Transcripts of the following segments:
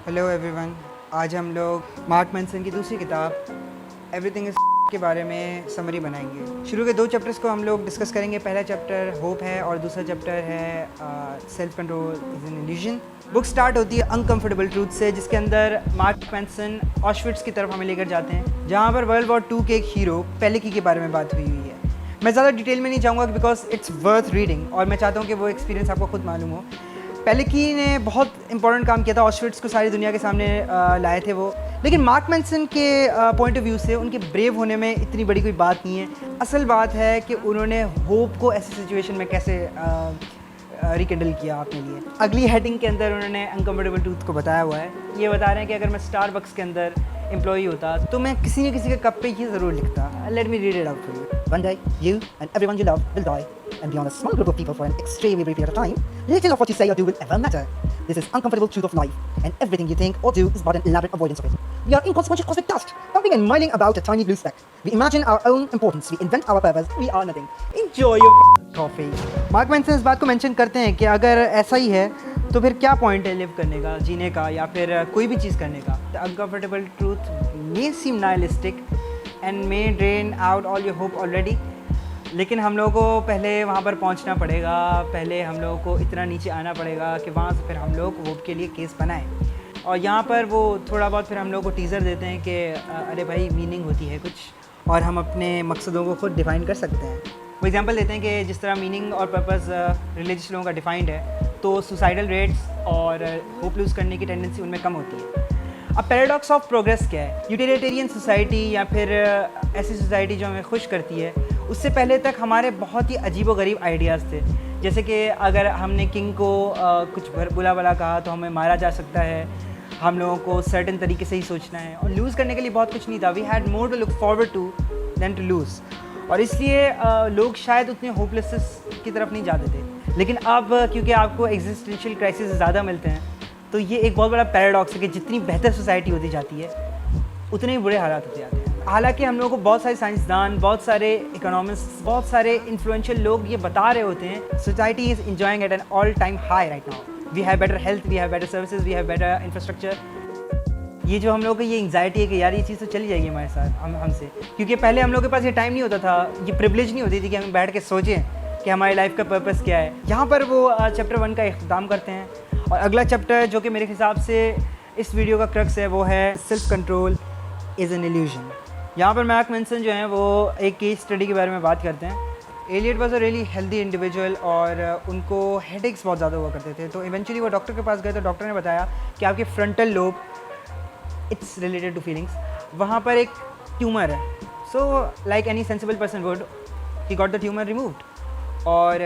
Hello everyone, आज हम लोग मार्क मैनसन की दूसरी किताब एवरीथिंग इज के बारे में समरी बनाएंगे। शुरू के 2 चैप्टर्स को हम लोग डिस्कस करेंगे। पहला चैप्टर होप है और दूसरा चैप्टर है self control is an illusion. Book start होती है अनकंफर्टेबल ट्रूथ से, जिसके अंदर मार्क मैनसन ऑशविट्ज़ की तरफ हमें लेकर जाते हैं, जहाँ पर वर्ल्ड वॉर 2 के एक हीरो पेलिकी के बारे में बात हुई है। मैं ज़्यादा डिटेल में नहीं जाऊँगा बिकॉज इट्स वर्थ रीडिंग, और मैं चाहता हूँ कि वो एक्सपीरियंस आपको खुद मालूम हो। पेलिकी ने बहुत इंपॉर्टेंट काम किया था, ऑशविट्ज़ को सारी दुनिया के सामने लाए थे वो। लेकिन मार्क मैनसन के पॉइंट ऑफ व्यू से उनके ब्रेव होने में इतनी बड़ी कोई बात नहीं है। असल बात है कि उन्होंने होप को ऐसी सिचुएशन में कैसे रिकेंडल किया अपने लिए। अगली हेडिंग के अंदर उन्होंने अनकम्फर्टेबल ट्रूथ को बताया हुआ है। ये बता रहे हैं कि अगर मैं स्टारबक्स के अंदर एम्प्लॉई होता तो मैं किसी न किसी के कप पे ये ज़रूर लिखता। Let me read it out for you. One day, you and everyone you love will die and be on a small group of people for an extremely brief period of time. Little of what you say or do will ever matter. This is uncomfortable truth of life, and everything you think or do is but an elaborate avoidance of it. We are inconsequential cosmic dust, pumping and miling about a tiny blue speck. We imagine our own importance, we invent our purpose, we are nothing. Enjoy your coffee. Mark Manson इस बात को mention करते हैं कि अगर ऐसा ही है तो फिर क्या पॉइंट है लिव करने का, जीने का, या फिर कोई भी चीज़ करने का। The uncomfortable truth may seem nihilistic and may drain out all your hope already, लेकिन हम लोगों को पहले वहाँ पर पहुँचना पड़ेगा। पहले हम लोगों को इतना नीचे आना पड़ेगा कि वहाँ से फिर हम लोग होप के लिए केस बनाएं। और यहाँ पर वो थोड़ा बहुत फिर हम लोगों को टीज़र देते हैं कि अरे भाई मीनिंग होती है कुछ, और हम अपने मकसदों को खुद डिफ़ाइन कर सकते हैं। वो एग्जांपल देते हैं कि जिस तरह मीनिंग और पर्पस रिलीजियस लोगों का डिफाइंड है, तो सुसाइडल रेट्स और होप लूज़ करने की टेंडेंसी उनमें कम होती है। अब पैराडॉक्स ऑफ प्रोग्रेस क्या है? यूटिलिटेरियन सोसाइटी या फिर ऐसी सोसाइटी जो हमें खुश करती है, उससे पहले तक हमारे बहुत ही अजीब व गरीब आइडियाज़ थे। जैसे कि अगर हमने किंग को कुछ बुला भला कहा तो हमें मारा जा सकता है। हम लोगों को सर्टेन तरीके से ही सोचना है, और लूज़ करने के लिए बहुत कुछ नहीं था। We had more to look forward to than to lose, और इसलिए लोग शायद उतने होपलेसनेस की तरफ नहीं जाते थे। लेकिन अब क्योंकि आपको एग्जिस्टेंशियल क्राइसिस ज़्यादा मिलते हैं, तो ये एक बहुत बड़ा पैराडॉक्स है कि जितनी बेहतर सोसाइटी होती जाती है उतने ही बुरे हालात होते जाते हैं। हालांकि हम लोगों को बहुत सारे साइंसदान, बहुत सारे इकोनॉमिस्ट्स, बहुत सारे इन्फ्लुएंशियल लोग ये बता रहे होते हैं society is enjoying at an all time high right now. We have better health, we have better services, we have better infrastructure. ये जो हम लोगों को ये एंग्जाइटी है कि यार ये चीज़ तो चली जाएगी हमारे साथ हमसे, क्योंकि पहले हम लोग के पास ये टाइम नहीं होता था, ये प्रिविलेज नहीं होती थी कि हम बैठ के सोचें कि हमारी लाइफ का पर्पस क्या है। यहाँ पर वो चैप्टर 1 का इख्तिताम करते हैं, और अगला चैप्टर जो कि मेरे हिसाब से इस वीडियो का क्रक्स है वो है self control is an illusion. यहाँ पर मार्क मैनसन जो हैं वो एक केस स्टडी के बारे में बात करते हैं। Elliot was a really healthy individual, और उनको हेडेक्स बहुत ज़्यादा हुआ करते थे। तो इवेंचुअली वो डॉक्टर के पास गए, तो डॉक्टर ने बताया कि आपके frontal lobe, it's related to feelings, वहाँ पर एक ट्यूमर है। So like any sensible person would, he got the tumour removed, और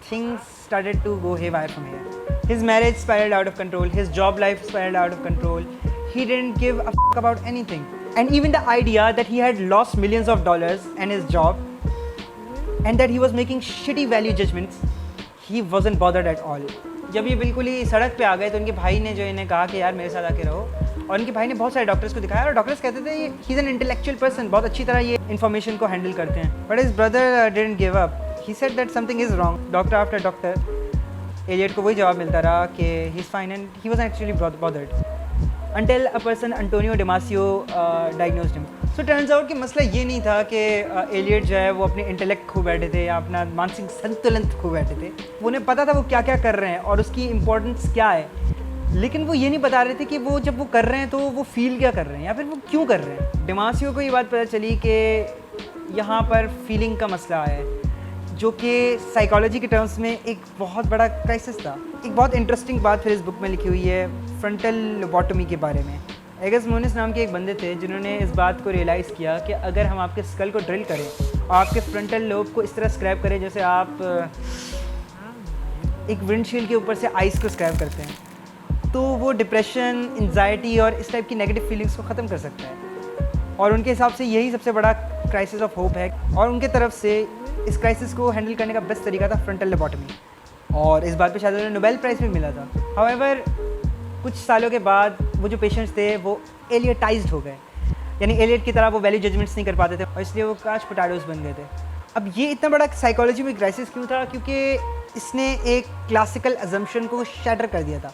things started to go haywire from here. His marriage spiraled out of control, his job life spiraled out of control. He didn't give a fuck about anything. And even the idea that he had lost millions of dollars and his job, and that he was making shitty value judgments, he wasn't bothered at all. जब ये बिल्कुल ही सड़क पे आ गए तो उनके भाई ने जो इन्हें कहा कि यार मेरे साथ आके रहो, और उनके भाई ने बहुत सारे डॉक्टर्स को दिखाया, और डॉक्टर्स कहते थे he is an intellectual person, बहुत अच्छी तरह ये इन्फॉर्मेशन को हैंडल करते हैं। But his brother didn't give up, he said that something is wrong. Doctor after doctor, Elliot को वही जवाब मिलता रहा कि he is fine, and he was actually bothered until a person Antonio Damasio diagnosed him. So turns out कि मसला ये नहीं था कि एलियट जो है वो अपने इंटेलेक्ट खो बैठे थे या अपना मानसिक संतुलन खो बैठे थे। उन्हें पता था वो क्या क्या कर रहे हैं और उसकी इम्पोर्टेंस क्या है, लेकिन वो ये नहीं बता रहे थे कि वो जब वो कर रहे हैं तो वो फील क्या कर रहे हैं या फिर वो क्यों कर रहे हैं। डेमासियो को ये बात पता चली कि यहाँ पर फीलिंग का मसला है, जो कि साइकोलॉजी के टर्म्स में एक बहुत बड़ा क्राइसिस था। एक बहुत इंटरेस्टिंग बात फिर इस बुक में लिखी हुई है फ्रंटल लोबोटमी के बारे में। एगस मोनिस नाम के एक बंदे थे जिन्होंने इस बात को रियलाइज़ किया कि अगर हम आपके स्कल को ड्रिल करें और आपके फ्रंटल लोब को इस तरह स्क्रैप करें जैसे आप एक विंडशील्ड के ऊपर से आइस को स्क्रैप करते हैं, तो वो डिप्रेशन, एंजाइटी और इस टाइप की नेगेटिव फीलिंग्स को ख़त्म कर सकता है। और उनके हिसाब से यही सबसे बड़ा क्राइसिस ऑफ होप है, और उनके तरफ से इस क्राइसिस को हैंडल करने का बेस्ट तरीका था फ्रंटल लोबोटमी, और इस बात पे शायद उन्हें नोबेल प्राइज़ भी मिला था। हाउएवर कुछ सालों के बाद वो जो पेशेंट्स थे वो एलियटाइज्ड हो गए, यानी एलियट की तरह वो वैल्यू जजमेंट्स नहीं कर पाते थे, और इसलिए वो काश पोटैटोज़ बन गए थे। अब ये इतना बड़ा साइकोलॉजी में क्राइसिस क्यों था? क्योंकि इसने एक क्लासिकल अजम्पशन को शैटर कर दिया था।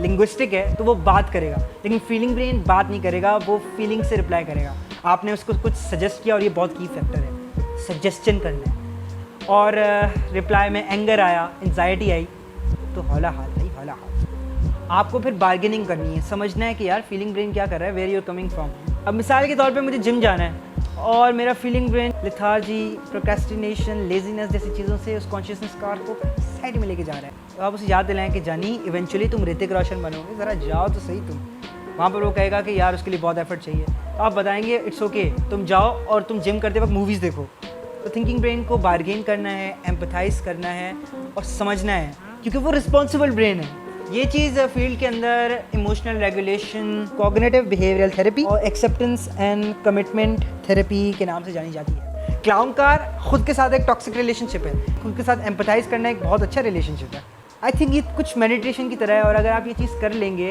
लिंग्विस्टिक है तो वो बात करेगा, लेकिन फीलिंग ब्रेन बात नहीं करेगा, वो फीलिंग से रिप्लाई करेगा। आपने उसको कुछ सजेस्ट किया और ये बहुत की फैक्टर है, सजेस्चन करना है, और रिप्लाई में एंगर आया, एंजाइटी आई, तो हौला हाल भाई, हौला हाल। आपको फिर बार्गेनिंग करनी है, समझना है कि यार फीलिंग ब्रेन क्या कर रहा है, where you are coming from. अब मिसाल के तौर पे मुझे जिम जाना है और मेरा feeling brain lethargy, procrastination, laziness जैसी चीज़ों से उस कॉन्शियसनेस कार को साइड में लेके जा रहा है। तो आप उसे याद दिलाएं कि जानी इवेंचुअली तुम ऋतिक रोशन बनोगे, ज़रा जाओ तो सही तुम। वहाँ पर वो कहेगा कि यार उसके लिए बहुत एफर्ट चाहिए, तो आप बताएंगे इट्स ओके, तुम जाओ और तुम जिम करते वक्त मूवीज़ देखो। तो थिंकिंग ब्रेन को बार्गेन करना है, एम्पथाइज करना है और समझना है, क्योंकि वो रिस्पॉन्सिबल ब्रेन है। ये चीज़ फील्ड के अंदर emotional regulation, cognitive behavioural therapy और एक्सेप्टेंस एंड कमिटमेंट थेरेपी के नाम से जानी जाती है। क्लाउन कार खुद के साथ एक टॉक्सिक रिलेशनशिप है, खुद के साथ एम्पथाइज करना एक बहुत अच्छा रिलेशनशिप है। आई थिंक ये कुछ मेडिटेशन की तरह है, और अगर आप ये चीज़ कर लेंगे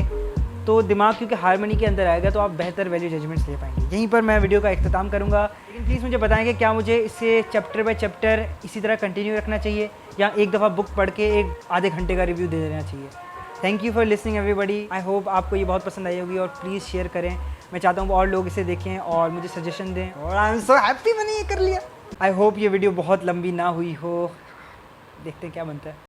तो दिमाग क्योंकि हारमोनी के अंदर आएगा, तो आप बेहतर वैल्यू जजमेंट्स ले पाएंगे। यहीं पर मैं वीडियो का इख्तिताम करूँगा, लेकिन प्लीज़ मुझे बताएं कि क्या मुझे इसे चैप्टर बाय चैप्टर इसी तरह कंटिन्यू रखना चाहिए, या एक दफ़ा बुक पढ़ के एक आधे घंटे का रिव्यू दे देना चाहिए। Thank you for listening everybody. I hope आपको ये बहुत पसंद आई होगी, और प्लीज़ शेयर करें। मैं चाहता हूँ और लोग इसे देखें और मुझे सजेशन दें, और आई एम सो हैप्पी मैंने ये कर लिया। आई होप ये वीडियो बहुत लंबी ना हुई हो, देखते हैं क्या बनता है।